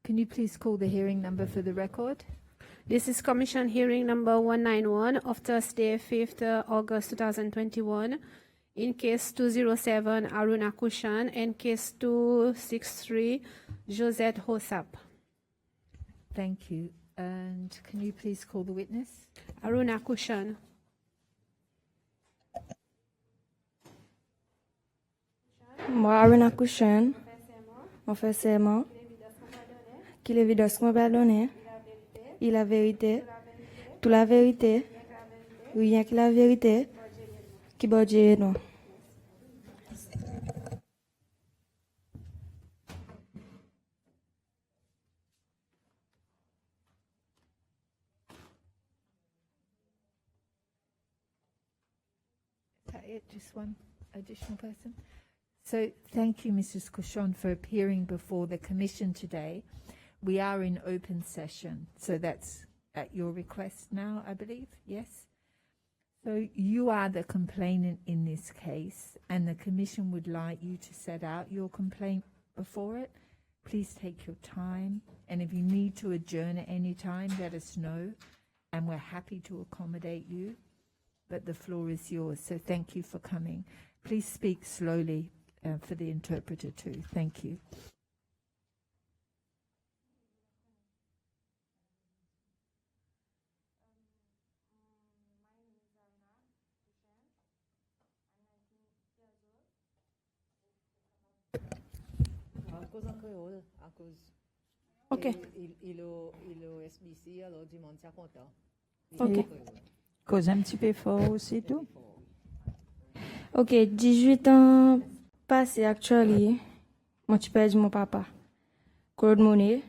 Can you please call the hearing number for the record? This is Commission Hearing Number 191 of Thursday, 5th August 2021, in Case 207 Aruna Kushan and Case 263 Josette Hosap. Thank you. And can you please call the witness? Aruna Kushan. Moi, Aruna Kushan, on fait serment qu'il évidence qu'on va donner, il la vérité, toute la vérité, rien que la vérité, qui va dire non. Is that it? Just one additional person? So thank you, Mrs. Cushon, for appearing before the Commission today. We are in open session, so that's at your request now, I believe, yes? So you are the complainant in this case, and the Commission would like you to set out your complaint before it. Please take your time, and if you need to adjourn at any time, let us know, and we're happy to accommodate you. But the floor is yours, so thank you for coming. Please speak slowly for the interpreter too. Thank you. Cause en créole, à cause. Ok. Il est SBC, alors du monde, c'est content. Ok. Cause un petit peu fort aussi, tout. Ok, 18 ans passés, actually, moi, tu perds mon papa, Claude Monet,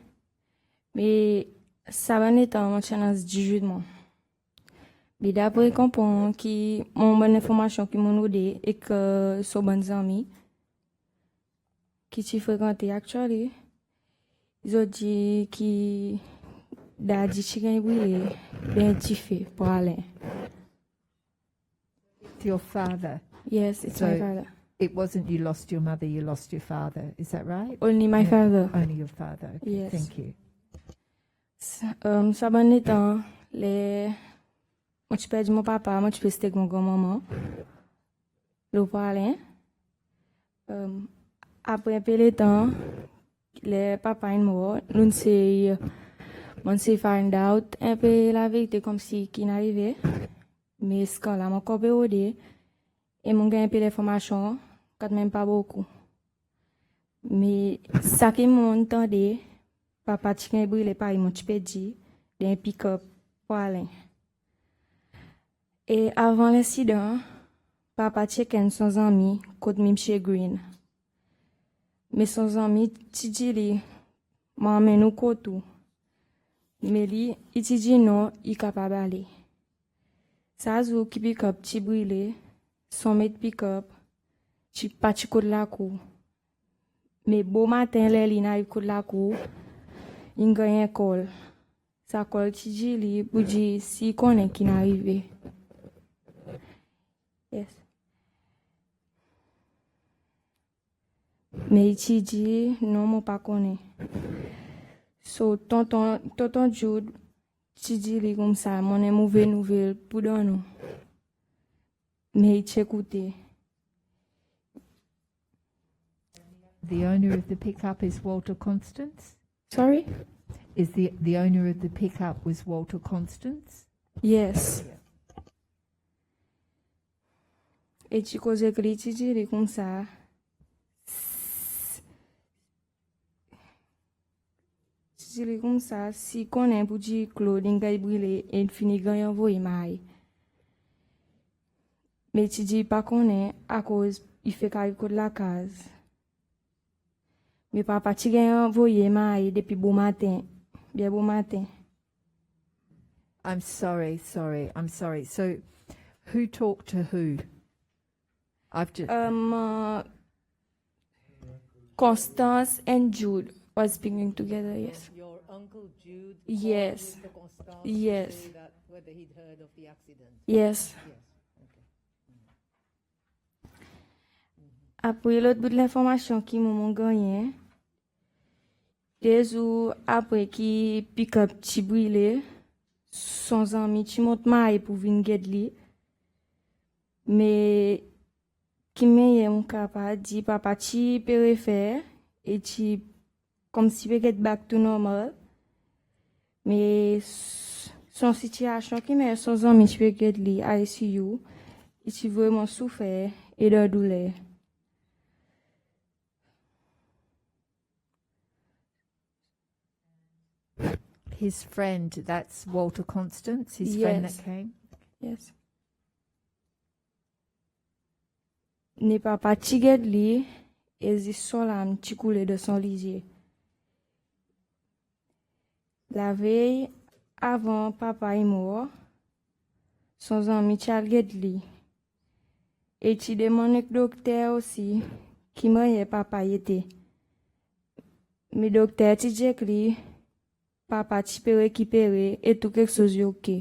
mais ça va être en 18 mois. Mais d'après comprendre qui mon bonne information qui m'ont aidé et que sont bonnes amis qui t'y fréquenté actually, ils ont dit qui d'a dit chicken brûlé bien t'y fait pour aller. Your father. Yes, it's my father. It wasn't you lost your mother, you lost your father. Is that right? Only my No, father. Only your father. Okay, Yes. thank you. Ça bon étant les moi tu perds mon papa, moi tu peux c'était mon grand-maman. Le parler. Après un peu de temps, les papas sont morts. Nous c'est find out un peu la vérité comme si qui n'arrivait. Mais ce qu'on a encore pérodé et mon gain un peu d'informations, quand même pas beaucoup. Mais ça qui m'a entendu, papa chicken brûlé par mon petit dit d'un pick-up pour aller. Et avant l'incident, papa chicken son ami côté même chez Green. Mais son ami Tidjili m'emmène au côté. Mais lui, il dit non, il est capable d'aller. Ça joue qui pick-up petit brûlé, son mec pick-up, tu pas tu côté la cour. Mais beau matin, il n'arrive côté la cour, il gagne un call. Ça call Tidjili pour dire si connaît qui n'arrive. Yes. Mais il dit non, moi pas connais. So tonton Jude, tu dis comme ça, mon est mauvaise nouvelle pour nous. Mais il t'écoute. The owner of the pickup is Walter Constance? Sorry? Is the owner of the pickup was Walter Constance? Yes. Et tu causes que tu dis comme ça. Tu dis comme ça, si connaît pour dire Claude, il va brûler et il finit gagnant envoyer maille. Mais tu dis pas connaît à cause il fait qu'il de la case. Mais papa tu gagnant envoyer maille depuis bon matin, bien bon matin. I'm sorry. So, who talked to who? I've just. Constance and Jude was speaking together, yes. Your uncle Jude Yes. called Mr. Constance Yes. to say that whether he'd heard of the accident. Yes. Yes. Okay. Après l'autre bout de l'information qui m'ont gagné, Des jours après qui pick-up ti brûlé, son ami ti monte maille pour venir gade li. Mais qui me mon papa dit papa ti peut faire et ti comme si peut get back to normal. Mais son situation qui me son ami ti peut gade li ICU, il ti vraiment souffert et de douleur. His friend, that's Walter Constance, his friend Yes. that came. Yes. Ne papa ti gade li, et zi son lame ti coule de son lisier. La veille, avant papa est mort, son ami ti al gade li. Et ti demande au docteur aussi, qui moyen papa était. Mais docteur ti dit que li, papa ti peut récupérer et tout quelque chose est ok.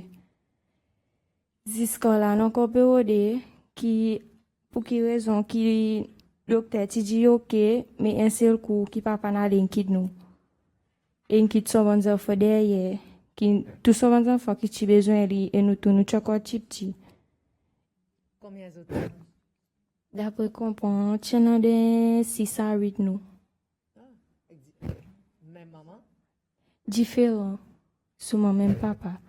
Jusqu'à là, non qu'on peut aider, qui, pour qui raison, qui, docteur ti dit ok, mais un seul coup, qui papa n'a rien quitte nous. Et qui te sauve un enfant derrière, qui, tout sauve un enfant qui ti besoin li, et nous tout nous chakot petit. Combien d'autres? D'après comprendre, tiens de 6 à 8 nous. Même maman? Différents. Souvent même papa.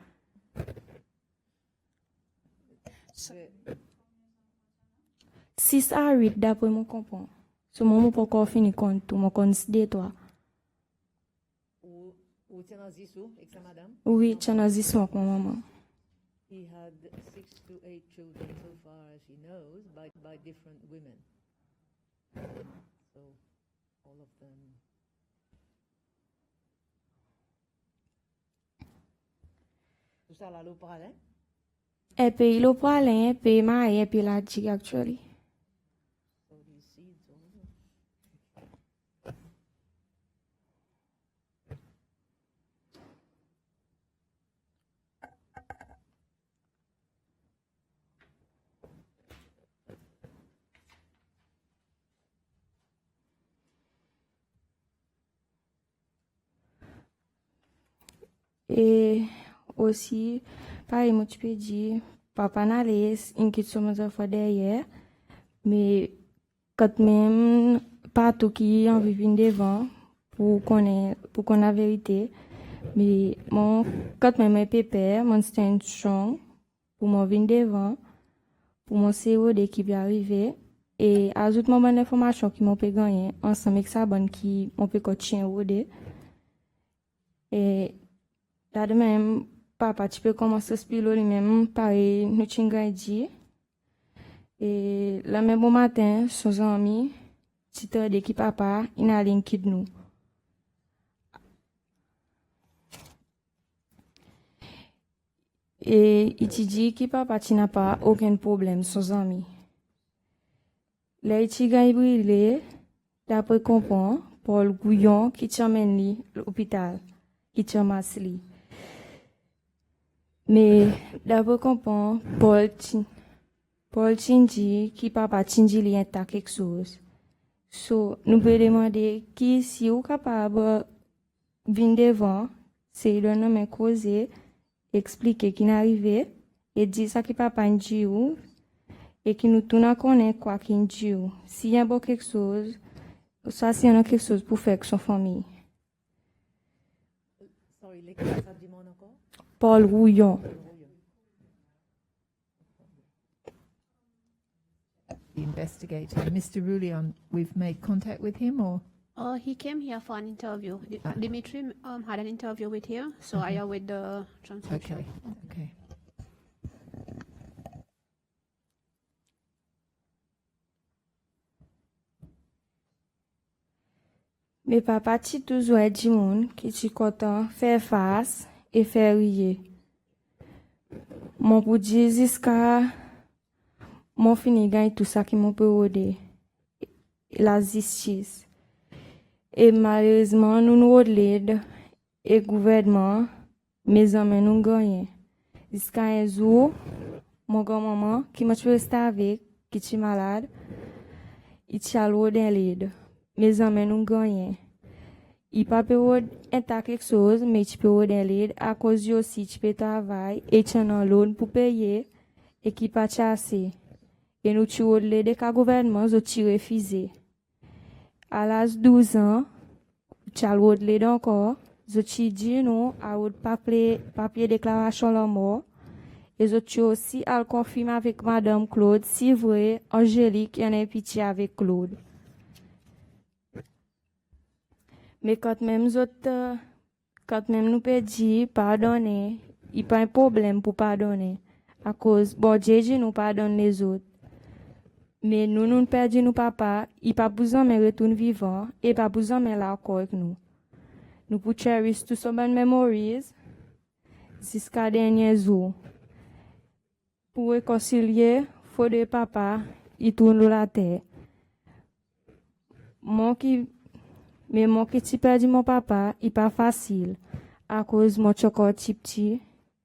C'est- 6 à 8 d'après mon comprendre. Souvent mon pas encore fini compte tout, mon considère toi. Ou tiens dans Zissou, avec sa madame? Oui, tiens à 10 avec mon maman. He had 6 to 8 children so far as he knows by different women. So all of them. Tout ça là, l'eau parle, Et puis il a parlé, et puis marié, et puis la dit actually. so these seeds also. Et aussi, pareil, moi tu peux dire, papa n'a laissé une question mes enfants derrière, mais quand même, pas tout qui en vivent devant pour qu'on la vérité, mais mon, quand même, mes pépères, mon stand strong pour mon venir devant, pour mon CEO qui va arriver, et ajoute mon bonne information qui m'ont pu gagner, ensemble avec ça, bonne qui m'ont pu continuer. Et là de même, papa, tu peux commencer à spilo lui-même, pareil, nous t'ingai dit. Et le même bon matin, son ami, tu te dis que papa, il n'a rien qui de nous. Et il te dit que papa, tu n'as pas aucun problème, son ami. Là, il t'ingai brûlé, d'après comprendre, Paul Gouillon, qui t'emmène à l'hôpital, qui t'amasse li. Mais d'après comprendre, Paul dit qui papa dit li ta quelque chose. So, nous pouvons demander qui si ou capable venir devant, c'est le nom causer, expliquer qui n'arrive et dire ça qui papa dit ou et qui nous tourne à connaître quoi qu'il dit ou. S'il y a bon quelque chose, ça c'est quelque chose pour faire avec son famille. Sorry, l'équipe, ça dit mon encore? Paul Rouillon. The investigator, Mr. Roulion, we've made contact with him, or He came here for an interview. Ah. Dimitri had an interview with him, so I await the transcription. okay. Mais papa ti toujours dit moun qui ti content faire face et faire rire. Mon pour dire jusqu'à mon fini gagne tout ça qui m'ont peut aider. La justice. Et malheureusement nous nous l'aide et gouvernement mes amis nous gagnent. Jusqu'à un jour mon grand-maman qui m'a tué avec qui est malade, il t'a l'eau dans l'aide. Mes amis nous gagnent. I pa pe wod entak kek soz, me ti pe wod eled, a koz yo si ti pe travay, e tjan an loan pou peye, e ki pa chase. E nou ti wod lede ka gouvernement, zo ti refize. A l'âge 12 ans, chal wod lede encore, zo ti di nou, a wod papier déclaration la mort, et zo ti aussi al confirme avec Madame Claude, si vrai, Angélique y'en a pitié avec Claude. Mais quand même nous peut dire pardonner, il n'y a pas un problème pour pardonner. À cause, bon Dieu dit nous pardonne les autres. Mais nous perdons nos papa, il pas besoin de retourner vivant, et pas besoin de là encore avec nous. Nous pouvons cherish tout ce bonnes memories jusqu'à dernier jour. Pour réconcilier, faut de papa, il tourne la terre. Mais mon qui perdu mon papa, il pas facile. À cause mon choco petit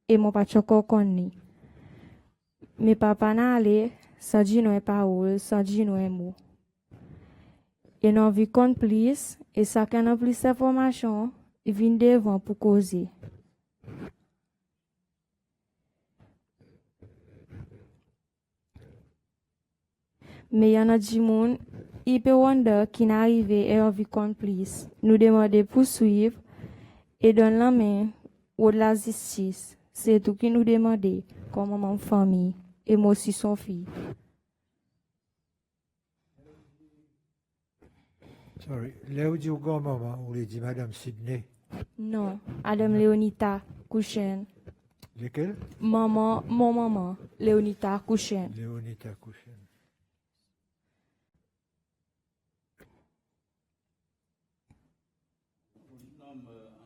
et mon pas choco connu. Mais papa n'a allé, sans dire nos paroles, sans dire nos mots. Et non vi complice, et chacun a plus d'informations, il vient devant pour causer. Mais il y en a du monde, il peut wonder qui n'est arrivé et on vit complice. Nous demandons poursuivre et donner la main ou de la justice. C'est tout qui nous demande comme maman famille et moi aussi son fille. Sorry, là où dit au grand maman, ou les dit Madame Sydney. Non, Madame Léonita Couchen. Lesquels? Maman, mon maman, Léonita Couchen. Léonita Couchen.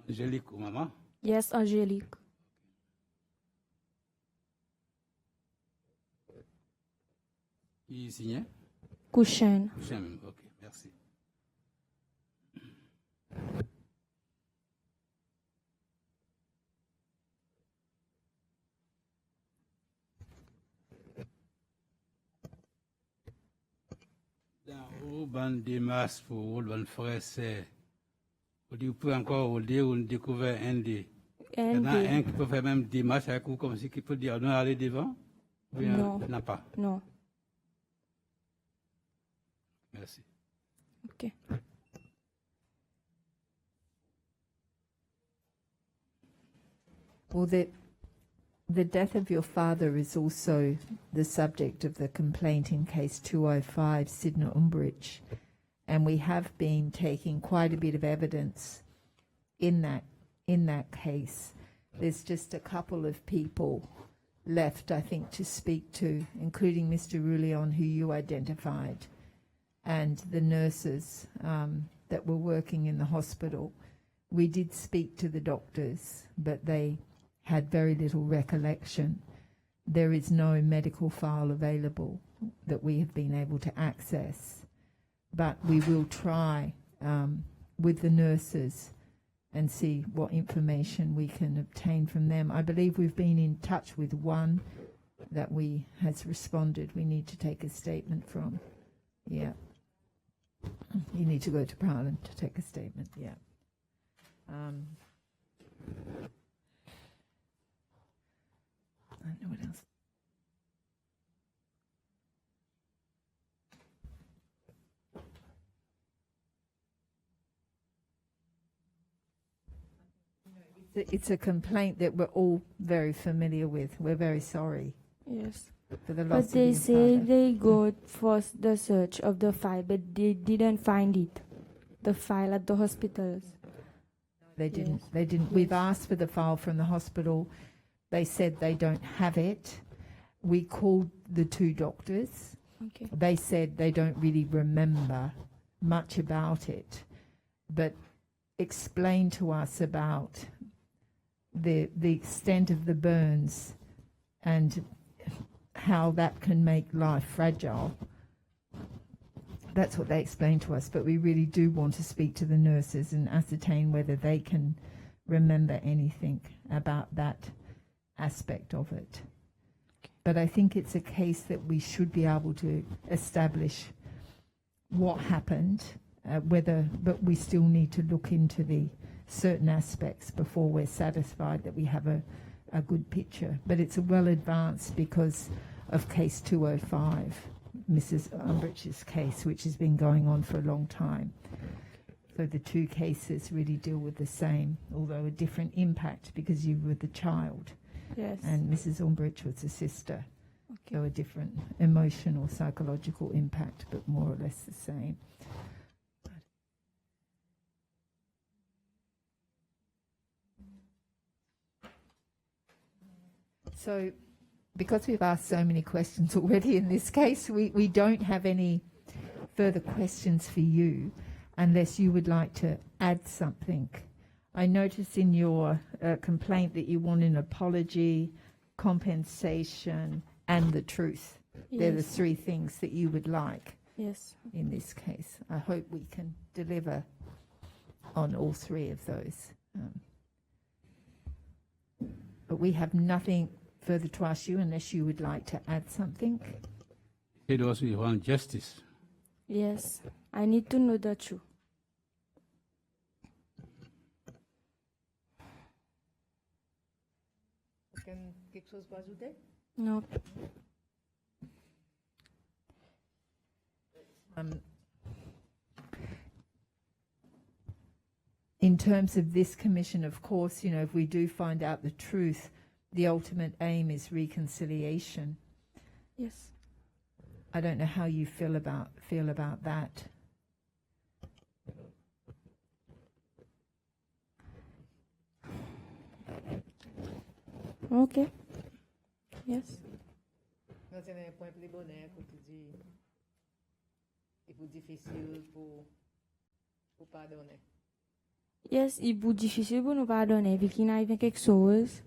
Angélique ou maman? Yes, Angélique. Qui signe? Couchen. J'aime, ok, merci. Dans le ban des masses pour le ban frère, c'est. Vous pouvez encore vous dire, on découvre un des. Il y en a un qui peut faire même des matchs avec vous, comme si qui peut dire, non, aller devant? Ou bien, Non. n'a pas. Non. Merci. Ok. Well, the death of your father is also the subject of the complaint in case 205 Sidney Umbridge, and we have been taking quite a bit of evidence in that case. There's just a couple of people left, I think, to speak to, including Mr. Roulion, who you identified, and the nurses that were working in the hospital. We did speak to the doctors, but they had very little recollection. There is no medical file available that we have been able to access, but we will try with the nurses and see what information we can obtain from them. I believe we've been in touch with one that has responded. We need to take a statement from. Yeah. You need to go to Parliament to take a statement, yeah. I don't know what else. It's a complaint that we're all very familiar with. We're very sorry Yes. for the loss But they of your say father. they go for the search of the file, but they didn't find it. The file at the hospitals. They didn't. Yes. They didn't. We've asked for the file from the hospital. They said they don't have it. We called the two doctors. Okay. They said they don't really remember much about it, but explain to us about the extent of the burns and how that can make life fragile. That's what they explained to us, but we really do want to speak to the nurses and ascertain whether they can remember anything about that aspect of it. But I think it's a case that we should be able to establish what happened but we still need to look into the certain aspects before we're satisfied that we have a good picture. But it's well advanced because of case 205, Mrs. Umbrich's case, which has been going on for a long time. So the two cases really deal with the same, although a different impact because you were the child Yes. and Mrs. Umbrich was the sister. Okay. So a different emotional, psychological impact, but more or less the same. So, because we've asked so many questions already in this case, we don't have any further questions for you unless you would like to add something. I notice in your complaint that you want an apology, compensation, and the truth. They're the Yes. three things that you would like Yes. in this case. I hope we can deliver on all three of those. But we have nothing further to ask you unless you would like to add something. It also you want justice. Yes. I need to know the truth. Quelque chose pour ajouter? No. In terms of this commission, of course, you know, if we do find out the truth, the ultimate aim is reconciliation. Yes. I don't know how you feel about that. Okay. Yes. Non, c'est un point plus bonheur que tu dis. Il faut difficile pour pardonner. Yes, e bu difficile pour nous pardonner, vu qu'il n'arrive quelque chose.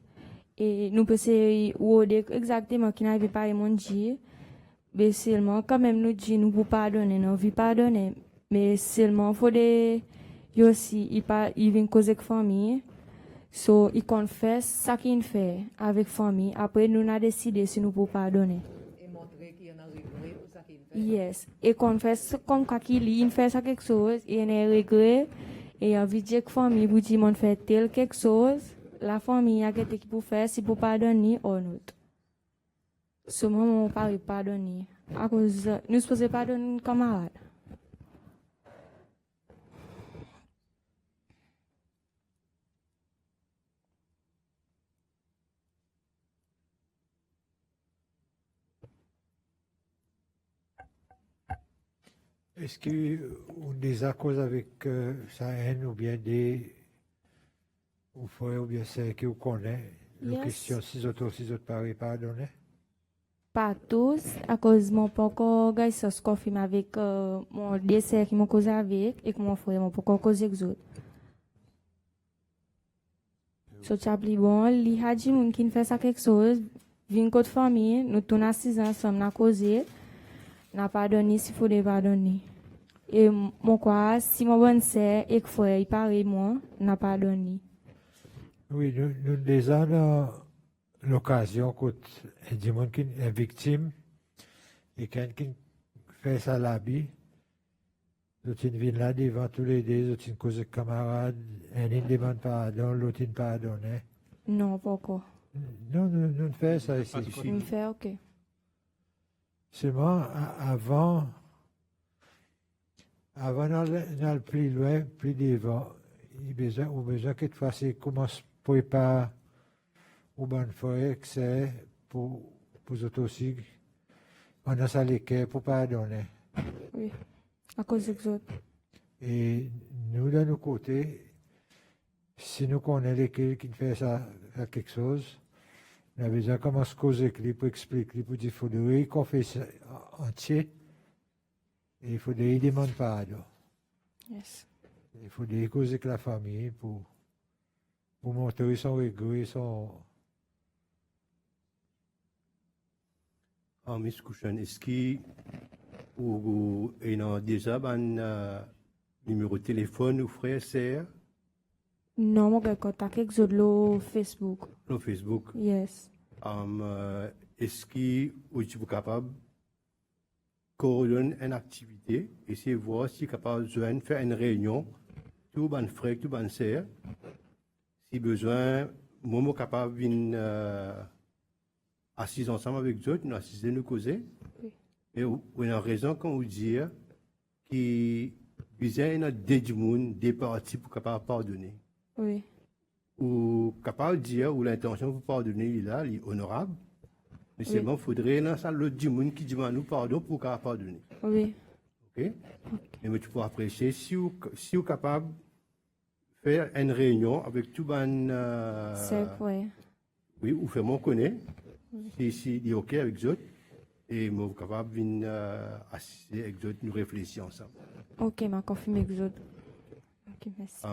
Et nous pouvons dire exactement qu'il n'arrive pas à mon Dieu. Mais seulement, quand même, nous disons, nous pouvons pardonner, nous voulons pardonner. Mais seulement, il faut des. Aussi, il vient causer avec famille. So, il confesse ça qu'il fait avec famille. Après, nous avons décidé si nous pouvons pardonner. Et montrer qu'il y en a regret pour ça qu'il fait. Yes. Et confesse comme quand il fait ça quelque chose, et il a regret. Et il a envie de dire que famille, vous dit, mon fait tel quelque chose. La famille a quelque chose pour faire, si pour pardonner ou non. Ce moment, on ne peut pas pardonner. À cause, nous supposons pardonner un camarade. Est-ce qu'on des accords avec sa haine ou bien des ou frères ou bien ceux qui vous connaissent? La Yes. question si autres pas pardonner? Pas tous, à cause mon pas encore gagné ça se confirme avec mon dessert qui m'a causé avec et que mon frère m'a pas encore causé avec autres. So chapli bon, li a dit moun qui fait ça quelque chose, vient côté famille, nous tourne à 6 ans ensemble n'a causé, n'a pardonné s'il faut de pardonner. Et mon quoi, si mon bonne sœur et que frère il pareil moi, n'a pardonné. Oui, nous déjà dans l'occasion quand du monde qui est victime et quelqu'un qui fait ça l'habit, l'autre vient là devant tous les deux, l'autre cause de camarade, un il demande pardon, l'autre ne pardonne. Non, pas encore. Non, nous faisons ça ici. Il me fait OK. Seulement, avant d'aller plus loin, plus devant, il a besoin que tu fasses comment se préparer au bon frère que c'est pour autres aussi. On a ça les cœurs pour pardonner. Oui. À cause des autres. Et nous, de nos côtés, si nous connaissons lesquels qui fait ça à quelque chose, on a besoin de commencer à causer avec lui pour expliquer, pour dire qu'il faudrait confesser entier. Et il faudrait demander pardon. Yes. Il faudrait causer avec la famille pour montrer son regret, son... Miss Kushan, est-ce qu'il y a déjà un numéro de téléphone ou frère, sœur, Non, mon gars, contact avec autres Facebook. sur Facebook? Yes. Est-ce qu'il est capable coordonne une activité, essayer de voir si capable de faire une réunion, tout ban frère, tout ban sœur. Si besoin, moi capable de venir assis ensemble avec d'autres, nous assister, nous causer. Oui. Et on a raison quand on dit qu'il y a des parties pour capable pardonner. Oui. Ou capable de dire, ou l'intention pour pardonner, il est honorable. Mais c'est Oui. bon, il faudrait l'autre du monde qui demande nous pardon pour capable pardonner. Oui. OK? Mais tu peux apprécier si vous êtes capable de faire une réunion avec tout le C'est vrai. oui, ou faire mon connaître. Si il est OK avec eux. Et moi, capable de venir assister avec eux, nous réfléchir ensemble. Ok, ma confirme avec vous. Ok, merci.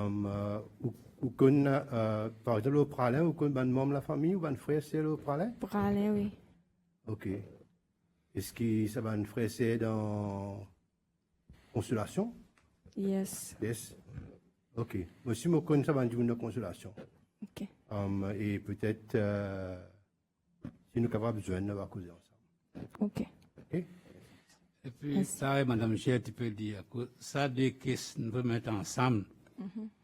Ou par exemple, au pralin, ou qu'on ban membre de la famille, ou ban frère, c'est au pralin? Pralin, oui. OK. Est-ce que ça ban frère, c'est dans consolation? Yes. Yes. OK. Moi aussi, je connais ça ban du monde de consolation. Ok. Et peut-être, si nous sommes capables de joindre, on va causer ensemble. Ok. OK? Et puis, ça, Madame Cher, tu peux dire que ça, deux caisses, nous pouvons mettre ensemble.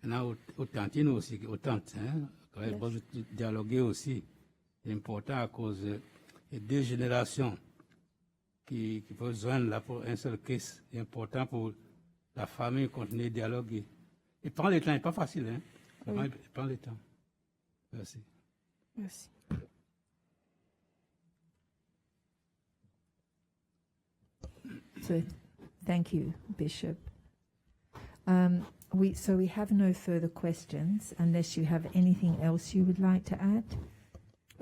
Il y en a autant, aussi, autant, hein, quand il faut dialoguer aussi. C'est important à cause des deux générations qui peuvent joindre là pour un seul caisse. C'est important pour la famille continuer de dialoguer. Et prendre le temps, c'est pas facile, hein. Oui. Prends le temps. Merci. Merci. So, thank you, Bishop. So we have no further questions unless you have anything else you would like to add.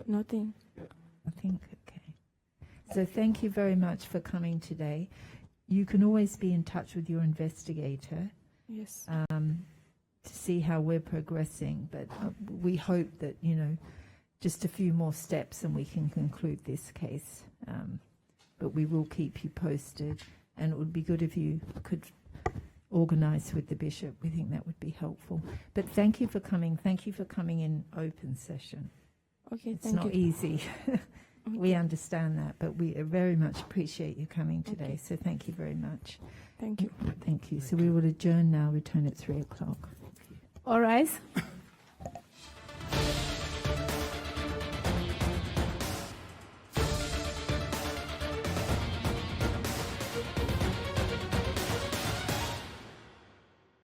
Nothing. I think, okay. So thank you very much for coming today. You can always be in touch with your investigator Yes. to see how we're progressing, but we hope that, just a few more steps and we can conclude this case. But we will keep you posted, and it would be good if you could organise with the bishop. We think that would be helpful. But thank you for coming. Thank you for coming in open session. Okay, It's thank not you. easy. We understand that, but we very much appreciate you coming today. Okay. So thank you very much. Thank you. Thank you. So we will adjourn now, return at 3:00. All rise.